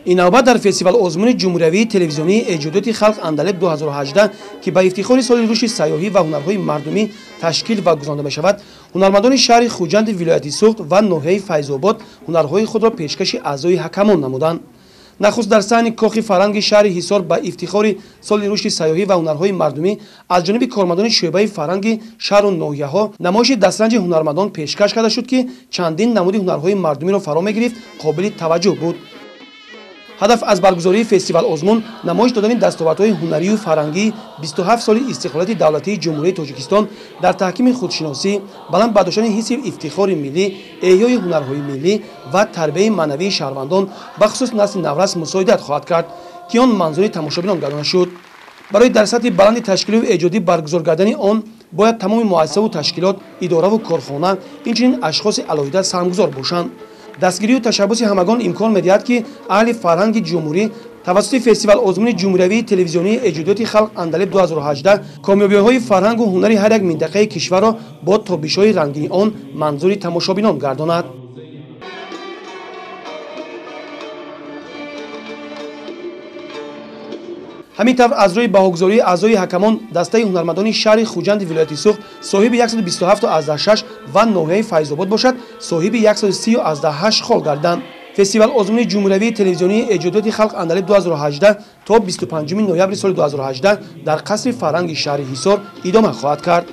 ин навбат дар фестивал озмуни ҷумҳуриявии телевизионии эҷодиёти халқ Андалеб 2018 ки ба ифтихори соли рушди сайёҳӣ ва ҳунарҳои мардумӣ ташкил ва гузаронида мешавад, ҳунармандони шаҳри Хуҷанди вилояти Суғд ва ноҳияи Файзобод ҳунарҳои худро пешкаши аъзои ҳакамон намуданд. нахуст дар саҳни кохи фаранги шаҳри Ҳисор ба ифтихори соли рушди сайёҳӣ ва ҳунарҳои мардумӣ аз ҷониби кормандони шӯъбаи фаранги шаҳру ноҳияҳо намоиши дастранҷи ҳунармандон пешкаш карда шуд, ки чандин намуди ҳунарҳои мардумиро фаро мегирифт, қобили таваҷҷӯҳ буд. ҳадаф аз баргузории фестивал озмун намоиш додани дастовардҳои ҳунарию фарангии 27 соли истиқлолияти давлатии ҷумҳурияи Тоҷикистон дар таҳкими худшиносӣ, баланд бардоштани ҳисси ифтихори миллӣ, эҳёи ҳунарҳои миллӣ ва тарбияи маънавии шаҳрвандон бахусус насли наврас мусоидат хоҳад кард, ки он манзури тамошобинон гардона шуд. барои дар сатҳи баланди ташкилию эҷодӣ баргузор гардани он бояд тамоми муассисаву ташкилот, идораву корхона, инчунин ашхоси алоҳида сармгузор бошанд. дастгирию ташаббуси ҳамагон имкон медиҳад, ки аҳли фарҳанги ҷумҳурӣ тавассути фестивал озмуни ҷумҳуриявии телевизионии эҷодиёти халқ Андалеб 2018 комёбиҳои фарҳангу ҳунари ҳар як минтақаи кишварро бо тобишҳои рангини он манзури тамошобинон гардонад. ҳамин тавр аз рӯи баҳогузории аъзои ҳакамон дастаи ҳунармандони шаҳри Хуҷанди вилояти Суғд соҳиби 127.8 ва ноҳияи Файзобод бошад, соҳиби 130.8 хол гарданд. фестивал озмуни ҷумҳуриявии телевизионии эҷодиёти халқ Андалеб 2018 то 25 ноябри соли 2018 дар қасри фаранги шаҳри Ҳисор идома хоҳад кард.